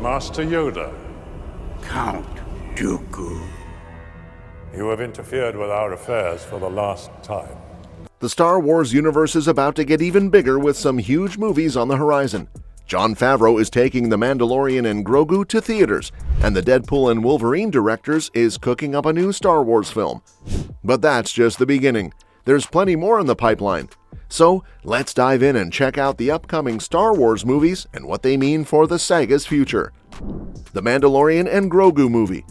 Master Yoda. Count Dooku. You have interfered with our affairs for the last time. The Star Wars universe is about to get even bigger with some huge movies on the horizon. Jon Favreau is taking The Mandalorian and Grogu to theaters, and the Deadpool and Wolverine directors is cooking up a new Star Wars film. But that's just the beginning. There's plenty more in the pipeline. So let's dive in and check out the upcoming Star Wars movies and what they mean for the saga's future. The Mandalorian and Grogu movie.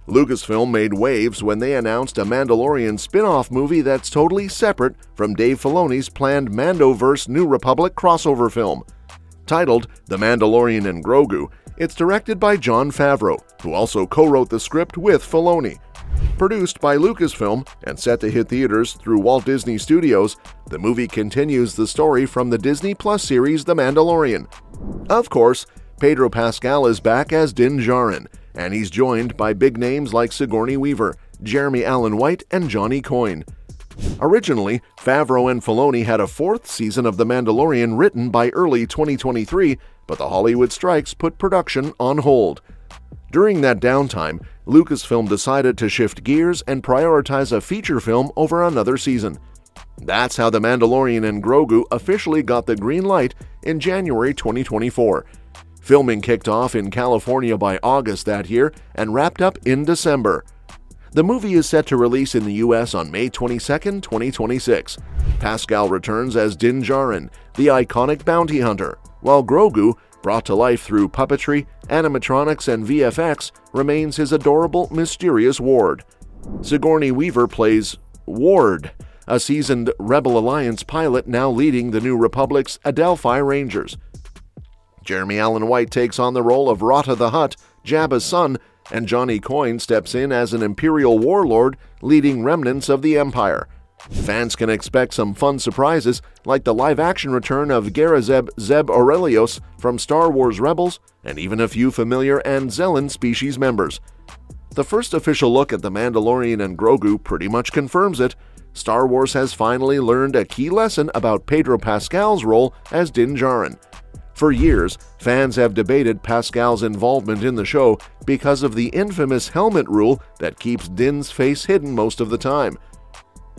Lucasfilm made waves when they announced a Mandalorian spin-off movie that's totally separate from Dave Filoni's planned Mandoverse New Republic crossover film. Titled The Mandalorian and Grogu, it's directed by Jon Favreau, who also co-wrote the script with Filoni. Produced by Lucasfilm and set to hit theaters through Walt Disney Studios, the movie continues the story from the Disney Plus series The Mandalorian. Of course, Pedro Pascal is back as Din Djarin, and he's joined by big names like Sigourney Weaver, Jeremy Allen White, and Johnny Coyne. Originally, Favreau and Filoni had a fourth season of The Mandalorian written by early 2023, but the Hollywood strikes put production on hold. During that downtime, Lucasfilm decided to shift gears and prioritize a feature film over another season. That's how The Mandalorian and Grogu officially got the green light in January 2024. Filming kicked off in California by August that year and wrapped up in December. The movie is set to release in the US on May 22, 2026. Pascal returns as Din Djarin, the iconic bounty hunter, while Grogu, brought to life through puppetry, animatronics, and VFX, remains his adorable, mysterious ward. Sigourney Weaver plays Ward, a seasoned Rebel Alliance pilot now leading the New Republic's Adelphi Rangers. Jeremy Allen White takes on the role of Rata the Hutt, Jabba's son, and Johnny Coyne steps in as an Imperial warlord leading remnants of the Empire. Fans can expect some fun surprises like the live-action return of Garazeb Zeb Orrelios from Star Wars Rebels and even a few familiar Anzellan species members. The first official look at The Mandalorian and Grogu pretty much confirms it. Star Wars has finally learned a key lesson about Pedro Pascal's role as Din Djarin. For years, fans have debated Pascal's involvement in the show because of the infamous helmet rule that keeps Din's face hidden most of the time.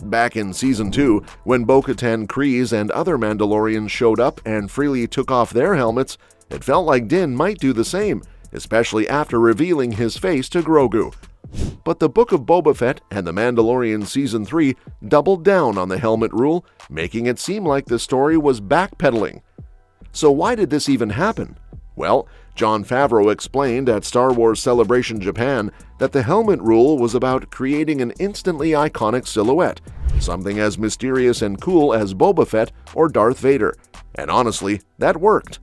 Back in Season 2, when Bo-Katan Kryze and other Mandalorians showed up and freely took off their helmets, it felt like Din might do the same, especially after revealing his face to Grogu. But the Book of Boba Fett and The Mandalorian Season 3 doubled down on the helmet rule, making it seem like the story was backpedaling. So why did this even happen? Well, Jon Favreau explained at Star Wars Celebration Japan that the helmet rule was about creating an instantly iconic silhouette, something as mysterious and cool as Boba Fett or Darth Vader. And honestly, that worked.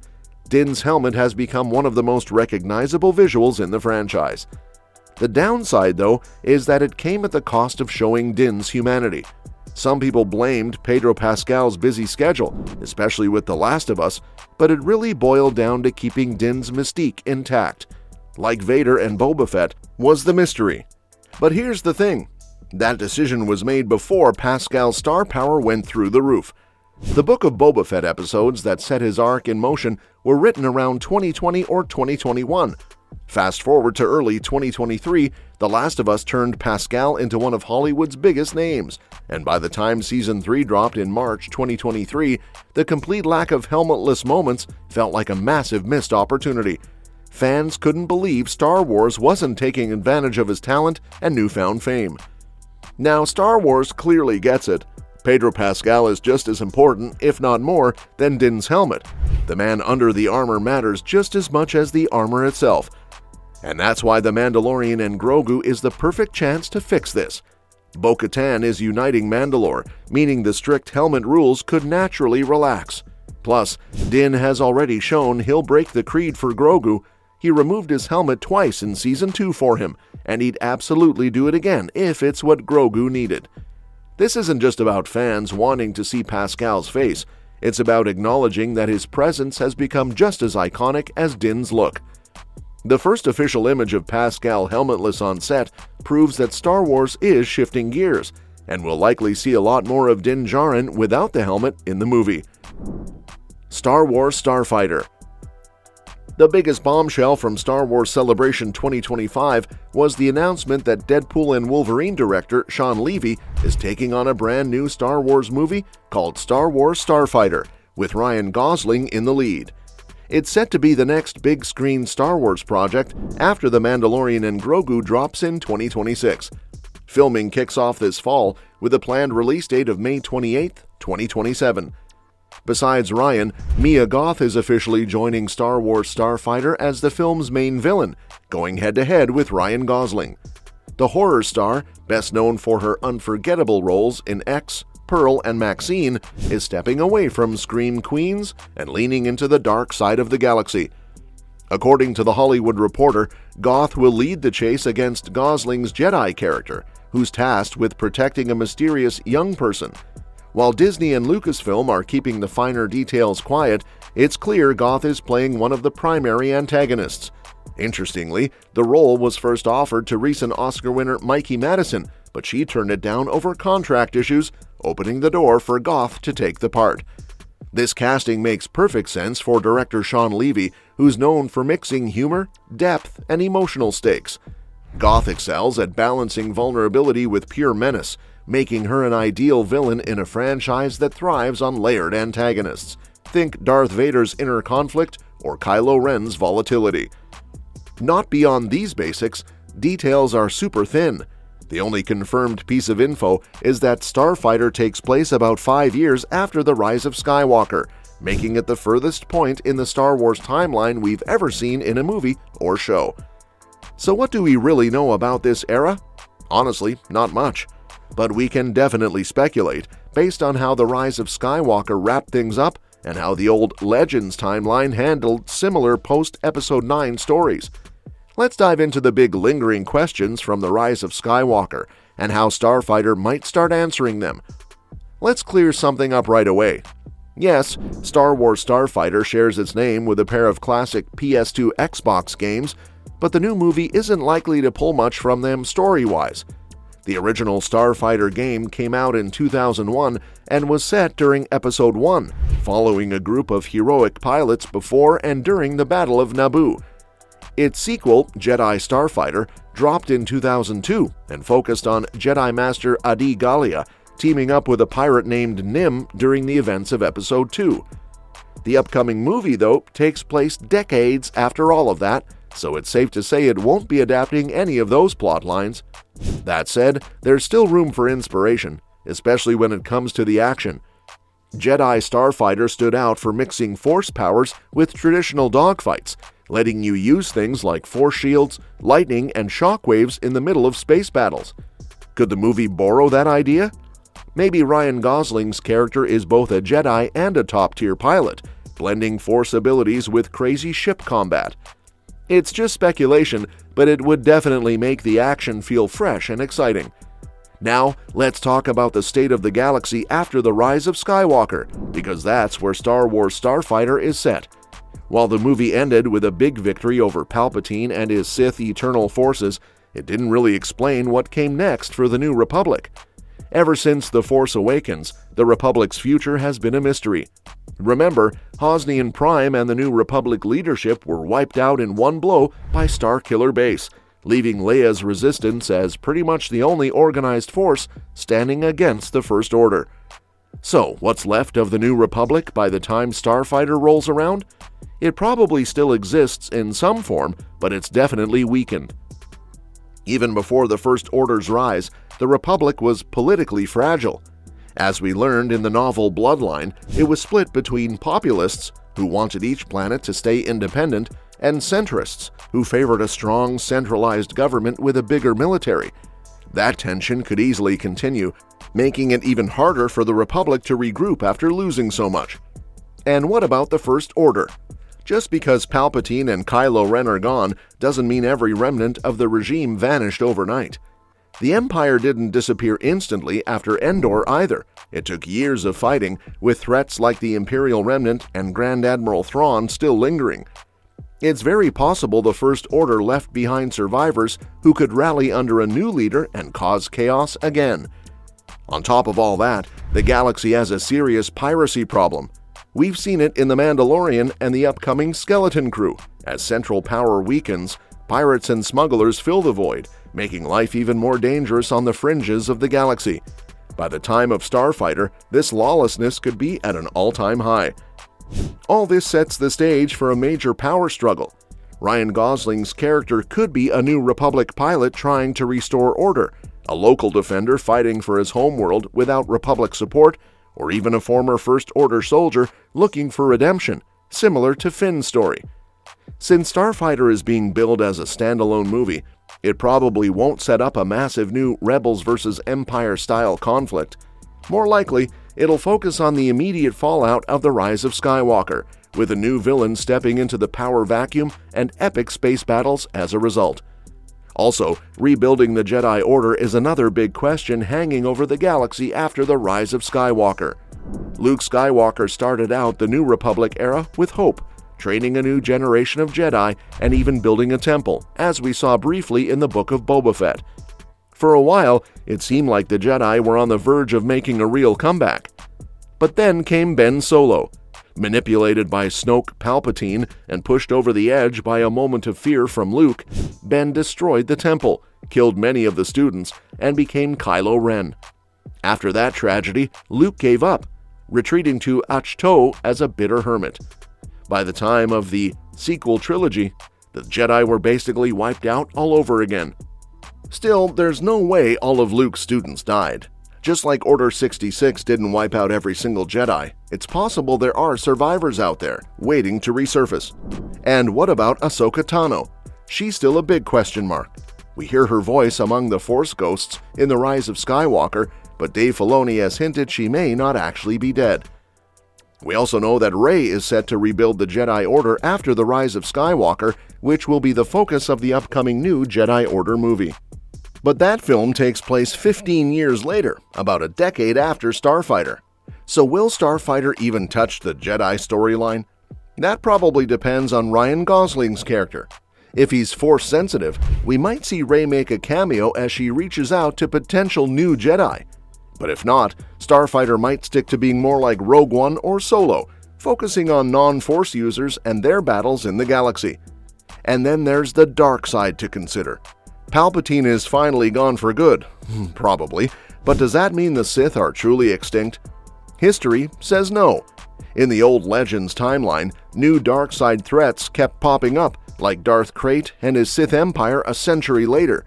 Din's helmet has become one of the most recognizable visuals in the franchise. The downside, though, is that it came at the cost of showing Din's humanity. Some people blamed Pedro Pascal's busy schedule, especially with The Last of Us, but it really boiled down to keeping Din's mystique intact. Like Vader and Boba Fett was the mystery. But here's the thing. That decision was made before Pascal's star power went through the roof. The Book of Boba Fett episodes that set his arc in motion were written around 2020 or 2021. Fast forward to early 2023, The Last of Us turned Pascal into one of Hollywood's biggest names, and by the time Season 3 dropped in March 2023, the complete lack of helmetless moments felt like a massive missed opportunity. Fans couldn't believe Star Wars wasn't taking advantage of his talent and newfound fame. Now, Star Wars clearly gets it. Pedro Pascal is just as important, if not more, than Din's helmet. The man under the armor matters just as much as the armor itself. And that's why The Mandalorian and Grogu is the perfect chance to fix this. Bo-Katan is uniting Mandalore, meaning the strict helmet rules could naturally relax. Plus, Din has already shown he'll break the creed for Grogu. He removed his helmet twice in Season 2 for him, and he'd absolutely do it again if it's what Grogu needed. This isn't just about fans wanting to see Pascal's face. It's about acknowledging that his presence has become just as iconic as Din's look. The first official image of Pascal helmetless on set proves that Star Wars is shifting gears, and we'll likely see a lot more of Din Djarin without the helmet in the movie. Star Wars Starfighter. The biggest bombshell from Star Wars Celebration 2025 was the announcement that Deadpool and Wolverine director Shawn Levy is taking on a brand new Star Wars movie called Star Wars Starfighter, with Ryan Gosling in the lead. It's set to be the next big-screen Star Wars project after The Mandalorian and Grogu drops in 2026. Filming kicks off this fall with a planned release date of May 28, 2027. Besides Ryan, Mia Goth is officially joining Star Wars Starfighter as the film's main villain, going head-to-head with Ryan Gosling. The horror star, best known for her unforgettable roles in X, Pearl, and Maxine, is stepping away from Scream Queens and leaning into the dark side of the galaxy. According to The Hollywood Reporter, Goth will lead the chase against Gosling's Jedi character, who's tasked with protecting a mysterious young person. While Disney and Lucasfilm are keeping the finer details quiet, it's clear Goth is playing one of the primary antagonists. Interestingly, the role was first offered to recent Oscar winner Mikey Madison, but she turned it down over contract issues, opening the door for Goth to take the part. This casting makes perfect sense for director Shawn Levy, who's known for mixing humor, depth, and emotional stakes. Goth excels at balancing vulnerability with pure menace, making her an ideal villain in a franchise that thrives on layered antagonists. Think Darth Vader's inner conflict or Kylo Ren's volatility. Not beyond these basics, details are super thin. The only confirmed piece of info is that Starfighter takes place about 5 years after the rise of Skywalker, making it the furthest point in the Star Wars timeline we've ever seen in a movie or show. So what do we really know about this era? Honestly, not much. But we can definitely speculate, based on how the rise of Skywalker wrapped things up and how the old Legends timeline handled similar post-Episode 9 stories. Let's dive into the big lingering questions from the rise of Skywalker and how Starfighter might start answering them. Let's clear something up right away. Yes, Star Wars Starfighter shares its name with a pair of classic PS2 Xbox games, but the new movie isn't likely to pull much from them story-wise. The original Starfighter game came out in 2001 and was set during Episode 1, following a group of heroic pilots before and during the Battle of Naboo. Its sequel, Jedi Starfighter, dropped in 2002 and focused on Jedi Master Adi Gallia teaming up with a pirate named Nim during the events of Episode 2. The upcoming movie, though, takes place decades after all of that, so it's safe to say it won't be adapting any of those plot lines. That said, there's still room for inspiration, especially when it comes to the action. Jedi Starfighter stood out for mixing Force powers with traditional dogfights, letting you use things like Force shields, lightning, and shockwaves in the middle of space battles. Could the movie borrow that idea? Maybe Ryan Gosling's character is both a Jedi and a top-tier pilot, blending Force abilities with crazy ship combat. It's just speculation, but it would definitely make the action feel fresh and exciting. Now, let's talk about the state of the galaxy after the rise of Skywalker, because that's where Star Wars Starfighter is set. While the movie ended with a big victory over Palpatine and his Sith Eternal Forces, it didn't really explain what came next for the New Republic. Ever since The Force Awakens, the Republic's future has been a mystery. Remember, Hosnian Prime and the New Republic leadership were wiped out in one blow by Starkiller Base, leaving Leia's resistance as pretty much the only organized force standing against the First Order. So, what's left of the New Republic by the time Starfighter rolls around? It probably still exists in some form, but it's definitely weakened. Even before the First Order's rise, the Republic was politically fragile. As we learned in the novel Bloodline, it was split between populists, who wanted each planet to stay independent, and centrists, who favored a strong, centralized government with a bigger military. That tension could easily continue, making it even harder for the Republic to regroup after losing so much. And what about the First Order? Just because Palpatine and Kylo Ren are gone doesn't mean every remnant of the regime vanished overnight. The Empire didn't disappear instantly after Endor either. It took years of fighting, with threats like the Imperial Remnant and Grand Admiral Thrawn still lingering. It's very possible the First Order left behind survivors who could rally under a new leader and cause chaos again. On top of all that, the galaxy has a serious piracy problem. We've seen it in The Mandalorian and the upcoming Skeleton Crew. As central power weakens, pirates and smugglers fill the void, making life even more dangerous on the fringes of the galaxy. By the time of Starfighter, this lawlessness could be at an all-time high. All this sets the stage for a major power struggle. Ryan Gosling's character could be a New Republic pilot trying to restore order, a local defender fighting for his homeworld without Republic support, or even a former First Order soldier looking for redemption, similar to Finn's story. Since Starfighter is being billed as a standalone movie, it probably won't set up a massive new Rebels vs. Empire-style conflict. More likely, it'll focus on the immediate fallout of the rise of Skywalker, with a new villain stepping into the power vacuum and epic space battles as a result. Also, rebuilding the Jedi Order is another big question hanging over the galaxy after the rise of Skywalker. Luke Skywalker started out the New Republic era with hope, training a new generation of Jedi and even building a temple, as we saw briefly in the Book of Boba Fett. For a while, it seemed like the Jedi were on the verge of making a real comeback. But then came Ben Solo. Manipulated by Snoke Palpatine and pushed over the edge by a moment of fear from Luke, Ben destroyed the temple, killed many of the students, and became Kylo Ren. After that tragedy, Luke gave up, retreating to Ahch-To as a bitter hermit. By the time of the sequel trilogy, the Jedi were basically wiped out all over again. Still, there's no way all of Luke's students died. Just like Order 66 didn't wipe out every single Jedi, it's possible there are survivors out there waiting to resurface. And what about Ahsoka Tano? She's still a big question mark. We hear her voice among the Force ghosts in The Rise of Skywalker, but Dave Filoni has hinted she may not actually be dead. We also know that Rey is set to rebuild the Jedi Order after The Rise of Skywalker, which will be the focus of the upcoming new Jedi Order movie. But that film takes place 15 years later, about a decade after Starfighter. So will Starfighter even touch the Jedi storyline? That probably depends on Ryan Gosling's character. If he's Force-sensitive, we might see Rey make a cameo as she reaches out to potential new Jedi. But if not, Starfighter might stick to being more like Rogue One or Solo, focusing on non-Force users and their battles in the galaxy. And then there's the dark side to consider. Palpatine is finally gone for good, probably, but does that mean the Sith are truly extinct? History says no. In the old Legends timeline, new dark side threats kept popping up, like Darth Krayt and his Sith Empire a century later.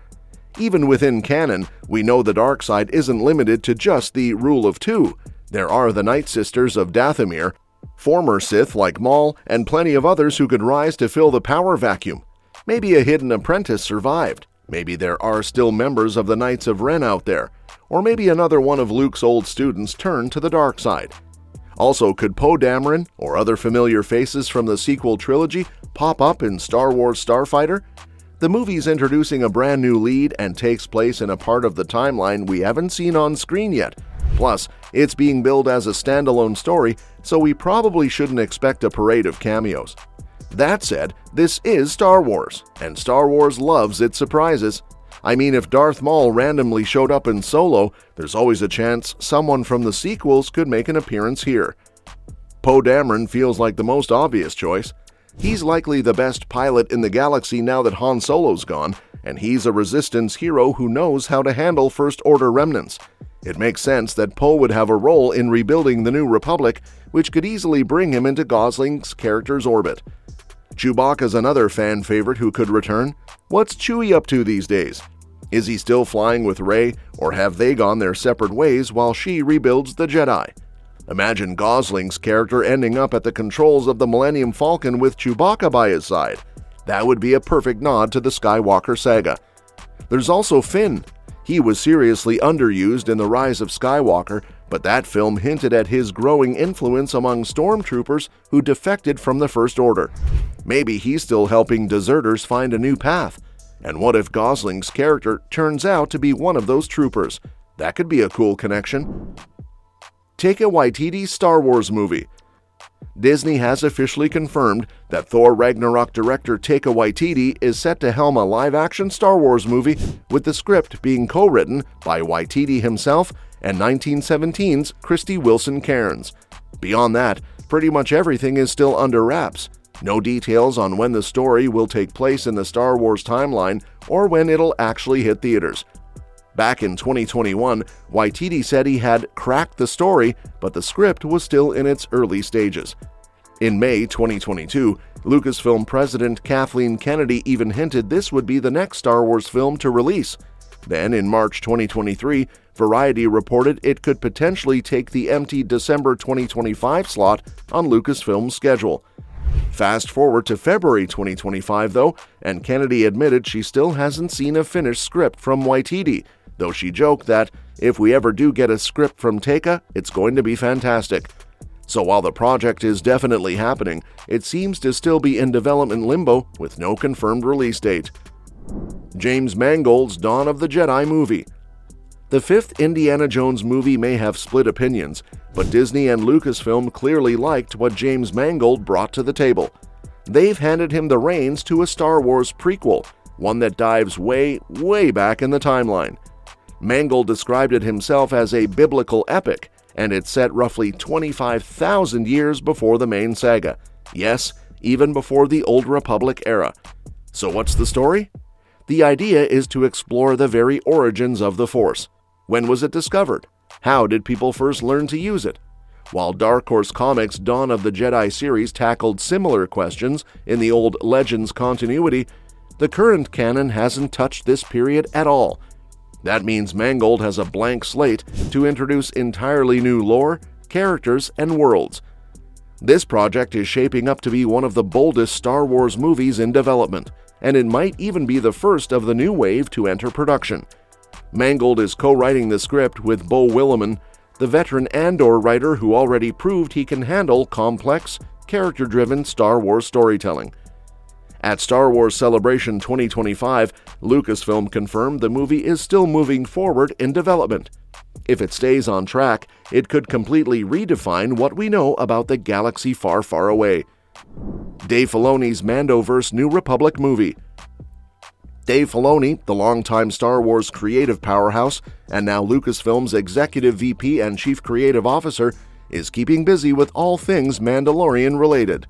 Even within canon, we know the dark side isn't limited to just the Rule of Two. There are the Night Sisters of Dathomir, former Sith like Maul, and plenty of others who could rise to fill the power vacuum. Maybe a hidden apprentice survived. Maybe there are still members of the Knights of Ren out there, or maybe another one of Luke's old students turned to the dark side. Also, could Poe Dameron or other familiar faces from the sequel trilogy pop up in Star Wars Starfighter? The movie's introducing a brand new lead and takes place in a part of the timeline we haven't seen on screen yet. Plus, it's being billed as a standalone story, so we probably shouldn't expect a parade of cameos. That said, this is Star Wars, and Star Wars loves its surprises. I mean, if Darth Maul randomly showed up in Solo, there's always a chance someone from the sequels could make an appearance here. Poe Dameron feels like the most obvious choice. He's likely the best pilot in the galaxy now that Han Solo's gone, and he's a Resistance hero who knows how to handle First Order remnants. It makes sense that Poe would have a role in rebuilding the New Republic, which could easily bring him into Gosling's character's orbit. Chewbacca's another fan favorite who could return. What's Chewie up to these days? Is he still flying with Rey, or have they gone their separate ways while she rebuilds the Jedi? Imagine Gosling's character ending up at the controls of the Millennium Falcon with Chewbacca by his side. That would be a perfect nod to the Skywalker saga. There's also Finn. He was seriously underused in The Rise of Skywalker, but that film hinted at his growing influence among stormtroopers who defected from the First Order. Maybe he's still helping deserters find a new path. And what if Gosling's character turns out to be one of those troopers? That could be a cool connection. Taika Waititi's Star Wars movie. Disney has officially confirmed that Thor Ragnarok director Taika Waititi is set to helm a live-action Star Wars movie, with the script being co-written by Waititi himself and 1917's Krysty Wilson Cairns. Beyond that, pretty much everything is still under wraps. No details on when the story will take place in the Star Wars timeline or when it'll actually hit theaters. Back in 2021, Waititi said he had cracked the story, but the script was still in its early stages. In May 2022, Lucasfilm president Kathleen Kennedy even hinted this would be the next Star Wars film to release. Then, in March 2023, Variety reported it could potentially take the empty December 2025 slot on Lucasfilm's schedule. Fast forward to February 2025, though, and Kennedy admitted she still hasn't seen a finished script from Waititi, though she joked that if we ever do get a script from Taika, it's going to be fantastic. So while the project is definitely happening, it seems to still be in development limbo with no confirmed release date. James Mangold's Dawn of the Jedi movie. The fifth Indiana Jones movie may have split opinions, but Disney and Lucasfilm clearly liked what James Mangold brought to the table. They've handed him the reins to a Star Wars prequel, one that dives way back in the timeline. Mangold described it himself as a biblical epic, and it's set roughly 25,000 years before the main saga. Yes, even before the Old Republic era. So what's the story? The idea is to explore the very origins of the Force. When was it discovered? How did people first learn to use it? While Dark Horse Comics' Dawn of the Jedi series tackled similar questions in the old Legends continuity, the current canon hasn't touched this period at all. That means Mangold has a blank slate to introduce entirely new lore, characters, and worlds. This project is shaping up to be one of the boldest Star Wars movies in development, and it might even be the first of the new wave to enter production. Mangold is co-writing the script with Beau Willimon, the veteran Andor writer who already proved he can handle complex, character-driven Star Wars storytelling. At Star Wars Celebration 2025, Lucasfilm confirmed the movie is still moving forward in development. If it stays on track, it could completely redefine what we know about the galaxy far, far away. Dave Filoni's Mandoverse New Republic movie. Dave Filoni, the longtime Star Wars creative powerhouse and now Lucasfilm's executive VP and chief creative officer, is keeping busy with all things Mandalorian related.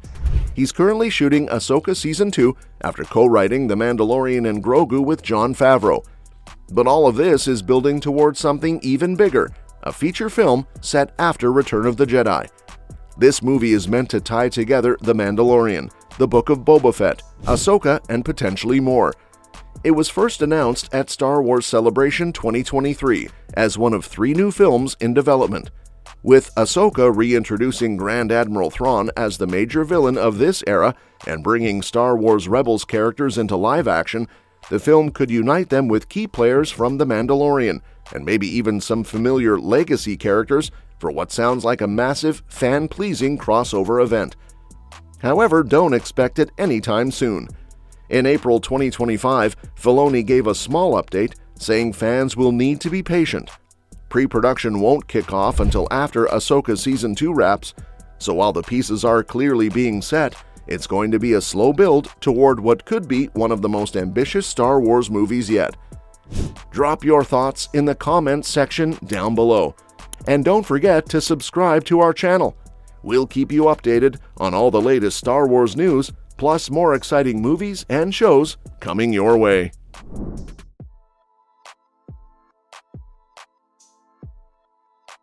He's currently shooting Ahsoka Season 2 after co-writing The Mandalorian and Grogu with Jon Favreau. But all of this is building towards something even bigger, a feature film set after Return of the Jedi. This movie is meant to tie together The Mandalorian, the Book of Boba Fett, Ahsoka, and potentially more. It was first announced at Star Wars Celebration 2023 as one of 3 new films in development. With Ahsoka reintroducing Grand Admiral Thrawn as the major villain of this era and bringing Star Wars Rebels characters into live action, the film could unite them with key players from The Mandalorian, and maybe even some familiar legacy characters for what sounds like a massive, fan-pleasing crossover event. However, don't expect it anytime soon. In April 2025, Filoni gave a small update, saying fans will need to be patient. Pre-production won't kick off until after Ahsoka Season 2 wraps, so while the pieces are clearly being set, it's going to be a slow build toward what could be one of the most ambitious Star Wars movies yet. Drop your thoughts in the comments section down below. And don't forget to subscribe to our channel. We'll keep you updated on all the latest Star Wars news, plus more exciting movies and shows coming your way.